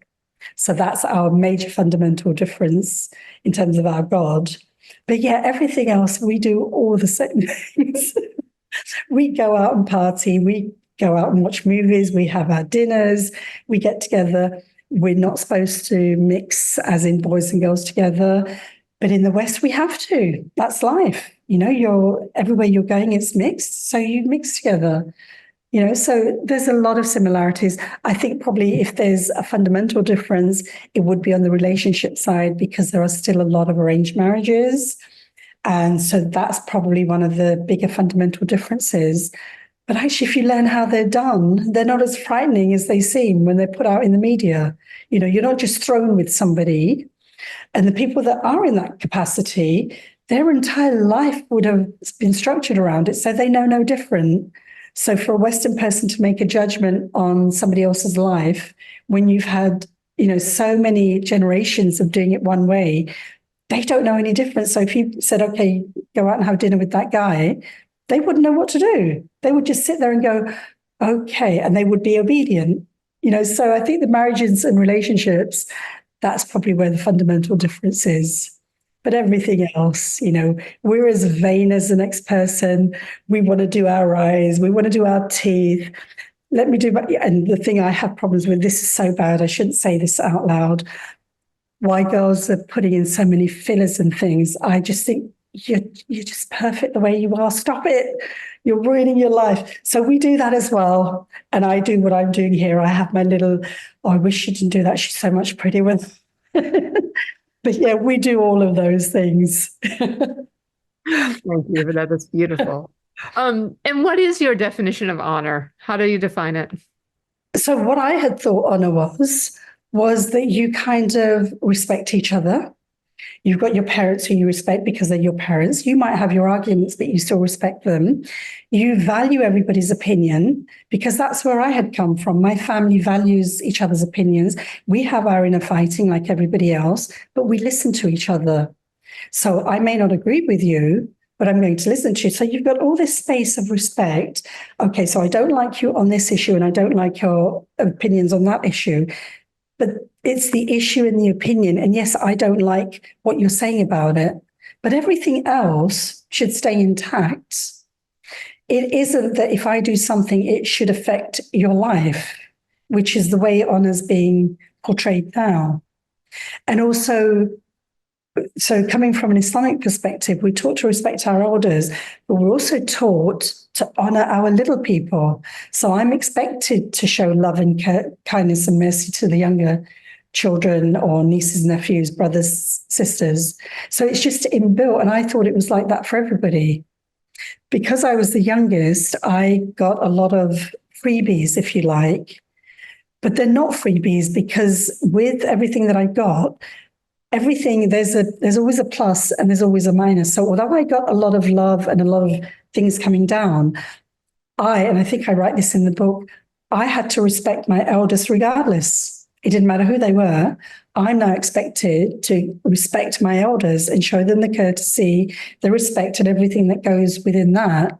So that's our major fundamental difference in terms of our God. But yeah, everything else, we do all the same things. We go out and party, we go out and watch movies, we have our dinners, we get together. We're not supposed to mix as in boys and girls together. But in the West, we have to. That's life. Everywhere you're going, it's mixed. So you mix together. So there's a lot of similarities. I think probably if there's a fundamental difference, it would be on the relationship side, because there are still a lot of arranged marriages. And so that's probably one of the bigger fundamental differences. But actually, if you learn how they're done, they're not as frightening as they seem when they're put out in the media. You're not just thrown with somebody. And the people that are in that capacity, their entire life would have been structured around it. So they know no different. So for a Western person to make a judgment on somebody else's life, when you've had, so many generations of doing it one way, they don't know any different. So if you said, okay, go out and have dinner with that guy, they wouldn't know what to do. They would just sit there and go, okay, and they would be obedient. So I think the marriages and relationships, that's probably where the fundamental difference is. But everything else, we're as vain as the next person. We want to do our eyes. We want to do our teeth. And the thing I have problems with, this is so bad, I shouldn't say this out loud, why girls are putting in so many fillers and things. I just think you're just perfect the way you are. Stop it. You're ruining your life. So we do that as well. And I do what I'm doing here. I have my little, I wish she didn't do that. She's so much prettier. But yeah, we do all of those things. Thank you for that. That's beautiful. And what is your definition of honor? How do you define it? So what I had thought honor was that you kind of respect each other. You've got your parents who you respect because they're your parents. You might have your arguments, but you still respect them. You value everybody's opinion because that's where I had come from. My family values each other's opinions. We have our inner fighting like everybody else, but we listen to each other. So I may not agree with you, but I'm going to listen to you. So you've got all this space of respect. Okay, so I don't like you on this issue and I don't like your opinions on that issue. But it's the issue and the opinion. And yes, I don't like what you're saying about it, but everything else should stay intact. It isn't that if I do something, it should affect your life, which is the way honor's being portrayed now. And also, so coming from an Islamic perspective, we're taught to respect our elders, but we're also taught to honor our little people. So I'm expected to show love and kindness and mercy to the younger children or nieces, nephews, brothers, sisters. So it's just inbuilt. And I thought it was like that for everybody. Because I was the youngest, I got a lot of freebies, if you like, but they're not freebies because with everything that I got, everything there's always a plus and there's always a minus. So although I got a lot of love and a lot of things coming down, and I think I write this in the book, I had to respect my elders regardless. It didn't matter who they were. I'm now expected to respect my elders and show them the courtesy, the respect, and everything that goes within that.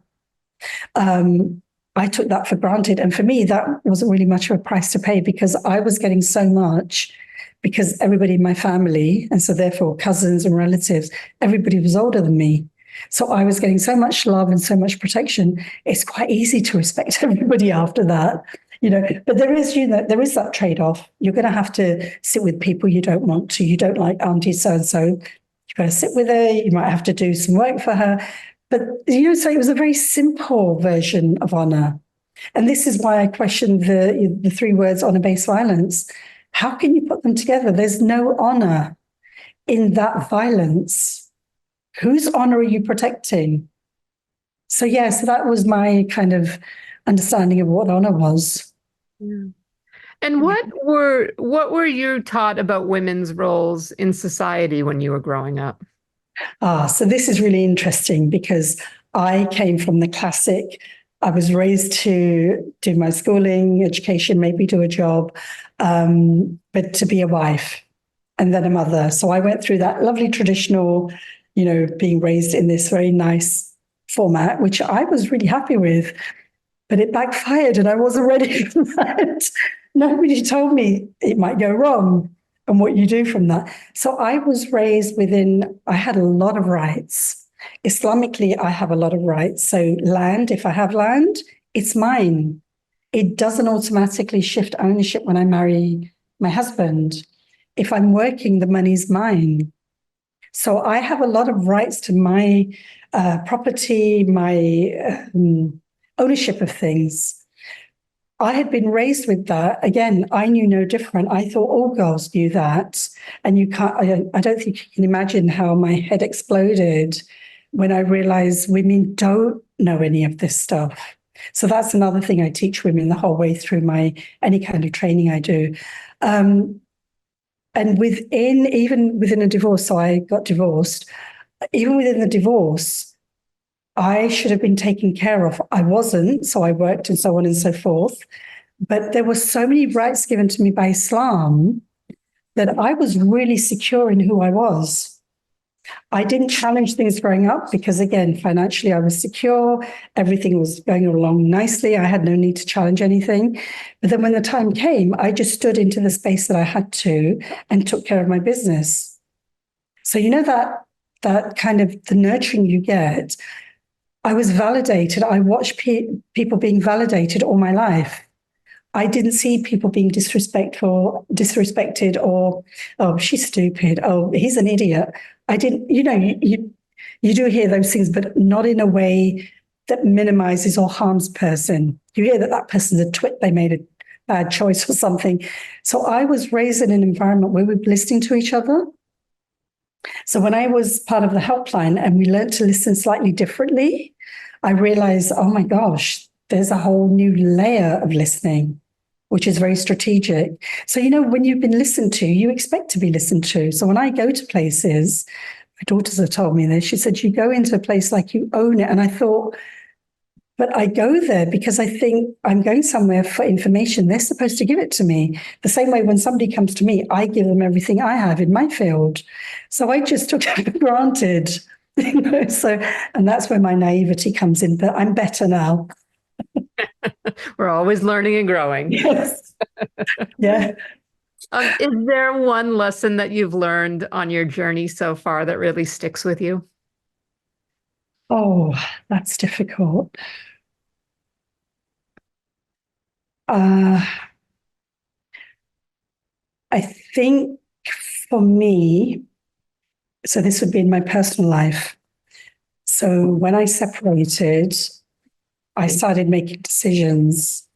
I took that for granted. And for me, that wasn't really much of a price to pay because I was getting so much because everybody in my family, and so therefore cousins and relatives, everybody was older than me. So I was getting so much love and so much protection. It's quite easy to respect everybody after that, but there is that trade-off. You're going to have to sit with people you don't want to. You don't like Auntie so-and-so. You've got to sit with her. You might have to do some work for her. But, so it was a very simple version of honor. And this is why I questioned the 3 words honor-based violence. How can you put them together? There's no honor in that violence. Whose honor are you protecting? So that was my kind of understanding of what honor was. Yeah. And what were you taught about women's roles in society when you were growing up? So this is really interesting because I came from the classic. I was raised to do my schooling, education, maybe do a job, but to be a wife and then a mother. So I went through that lovely traditional, being raised in this very nice format, which I was really happy with, but it backfired and I wasn't ready for that. Nobody told me it might go wrong and what you do from that. So I was raised I had a lot of rights. Islamically, I have a lot of rights. So land, if I have land, it's mine. It doesn't automatically shift ownership when I marry my husband. If I'm working, the money's mine. So I have a lot of rights to my property, my ownership of things. I had been raised with that. Again, I knew no different. I thought all girls knew that. And I don't think you can imagine how my head exploded when I realized women don't know any of this stuff. So that's another thing I teach women the whole way through any kind of training I do. And even within a divorce, so I got divorced, even within the divorce, I should have been taken care of. I wasn't, so I worked and so on and so forth. But there were so many rights given to me by Islam that I was really secure in who I was. I didn't challenge things growing up because, again, financially I was secure. Everything was going along nicely. I had no need to challenge anything. But then when the time came, I just stood into the space that I had to and took care of my business. So that kind of the nurturing you get, I was validated. I watched people being validated all my life. I didn't see people being disrespected or, oh, she's stupid. Oh, he's an idiot. I didn't, you do hear those things, but not in a way that minimizes or harms person. You hear that person's a twit, they made a bad choice or something. So I was raised in an environment where we were listening to each other. So when I was part of the helpline and we learned to listen slightly differently, I realized, oh my gosh, there's a whole new layer of listening. which is very strategic. So, when you've been listened to, you expect to be listened to. So when I go to places, my daughters have told me this, she said, you go into a place like you own it. And I thought, but I go there because I think I'm going somewhere for information. They're supposed to give it to me. The same way when somebody comes to me, I give them everything I have in my field. So I just took it for granted, and that's where my naivety comes in. But I'm better now. We're always learning and growing. Yes. Yeah. Is there one lesson that you've learned on your journey so far that really sticks with you? Oh, that's difficult. I think for me, so this would be in my personal life. So when I separated, I started making decisions,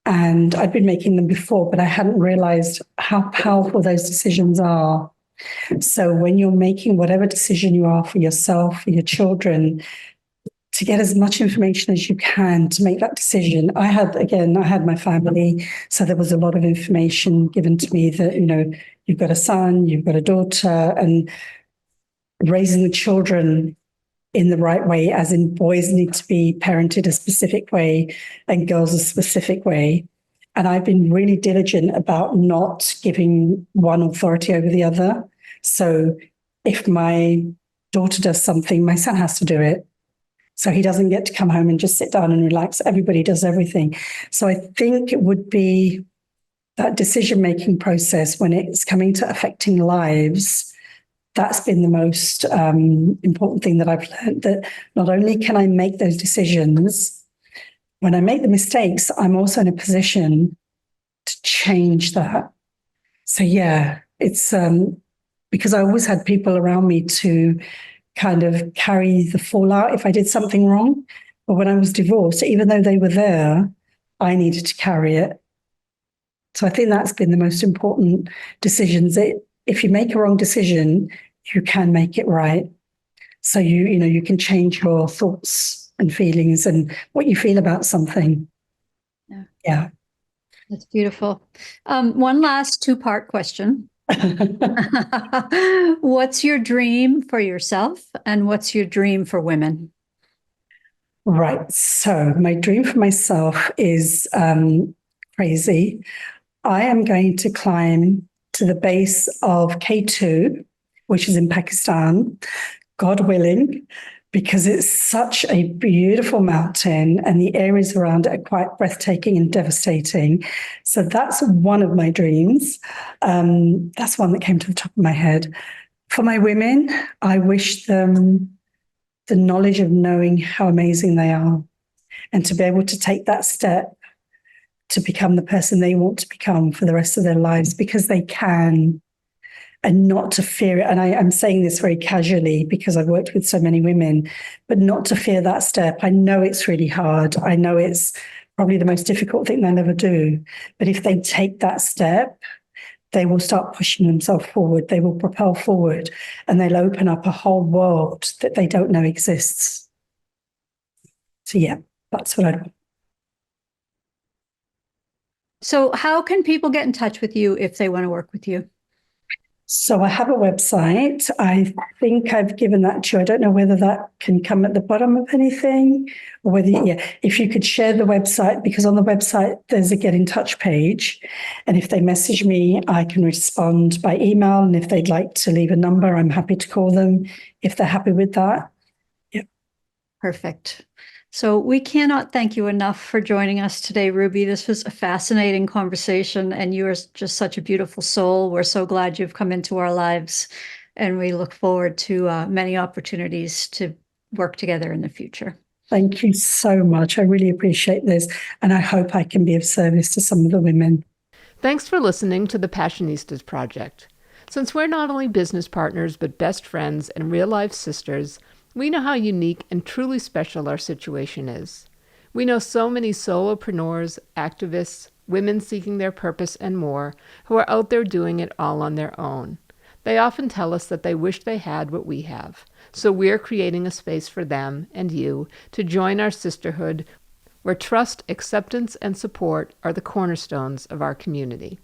and I'd been making them before, but I hadn't realized how powerful those decisions are. So when you're making whatever decision you are for yourself, for your children, to get as much information as you can to make that decision. I had my family, so there was a lot of information given to me that, you've got a son, you've got a daughter, and raising the children in the right way, as in boys need to be parented a specific way and girls a specific way. And I've been really diligent about not giving one authority over the other. So if my daughter does something, my son has to do it. So he doesn't get to come home and just sit down and relax. Everybody does everything. So I think it would be that decision-making process when it's coming to affecting lives. That's been the most important thing that I've learned, that not only can I make those decisions, when I make the mistakes, I'm also in a position to change that. So yeah, it's because I always had people around me to kind of carry the fallout if I did something wrong. But when I was divorced, even though they were there, I needed to carry it. So I think that's been the most important decisions. If you make a wrong decision, you can make it right. So you can change your thoughts and feelings and what you feel about something. Yeah. That's beautiful. One last two-part question. What's your dream for yourself, and what's your dream for women? Right. So my dream for myself is crazy. I am going to climb to the base of K2, which is in Pakistan, God willing, because it's such a beautiful mountain and the areas around it are quite breathtaking and devastating. So that's one of my dreams. That's one that came to the top of my head. For my women, I wish them the knowledge of knowing how amazing they are and to be able to take that step to become the person they want to become for the rest of their lives, because they can. And not to fear it. And I'm saying this very casually because I've worked with so many women, but not to fear that step. I know it's really hard. I know it's probably the most difficult thing they'll ever do. But if they take that step, they will start pushing themselves forward. They will propel forward, and they'll open up a whole world that they don't know exists. So yeah, that's what I'd want. So how can people get in touch with you if they want to work with you? So I have a website. I think I've given that to you. I don't know whether that can come at the bottom of anything or whether, if you could share the website, because on the website, there's a get in touch page. And if they message me, I can respond by email. And if they'd like to leave a number, I'm happy to call them if they're happy with that. Yeah. Perfect. So we cannot thank you enough for joining us today, Ruby. This was a fascinating conversation, and you are just such a beautiful soul. We're so glad you've come into our lives, and we look forward to many opportunities to work together in the future. Thank you so much. I really appreciate this, and I hope I can be of service to some of the women. Thanks for listening to the Passionistas Project. Since we're not only business partners, but best friends and real-life sisters, we know how unique and truly special our situation is. We know so many solopreneurs, activists, women seeking their purpose, and more, who are out there doing it all on their own. They often tell us that they wish they had what we have. So we're creating a space for them and you to join our sisterhood, where trust, acceptance, and support are the cornerstones of our community.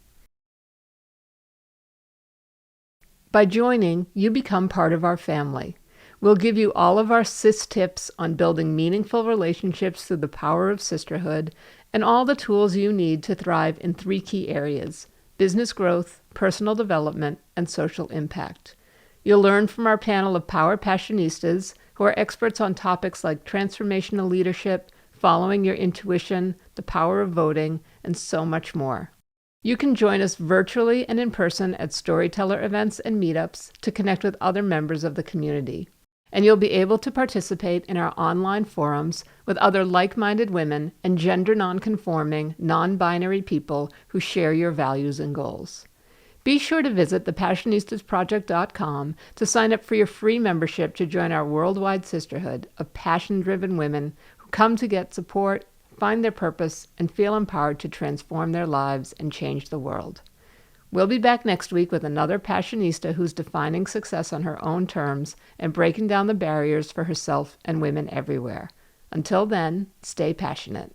By joining, you become part of our family. We'll give you all of our sis tips on building meaningful relationships through the power of sisterhood, and all the tools you need to thrive in 3 key areas: business growth, personal development, and social impact. You'll learn from our panel of Power Passionistas, who are experts on topics like transformational leadership, following your intuition, the power of voting, and so much more. You can join us virtually and in person at storyteller events and meetups to connect with other members of the community. And you'll be able to participate in our online forums with other like-minded women and gender non-conforming, non-binary people who share your values and goals. Be sure to visit thepassionistasproject.com to sign up for your free membership to join our worldwide sisterhood of passion-driven women who come to get support, find their purpose, and feel empowered to transform their lives and change the world. We'll be back next week with another Passionista who's defining success on her own terms and breaking down the barriers for herself and women everywhere. Until then, stay passionate.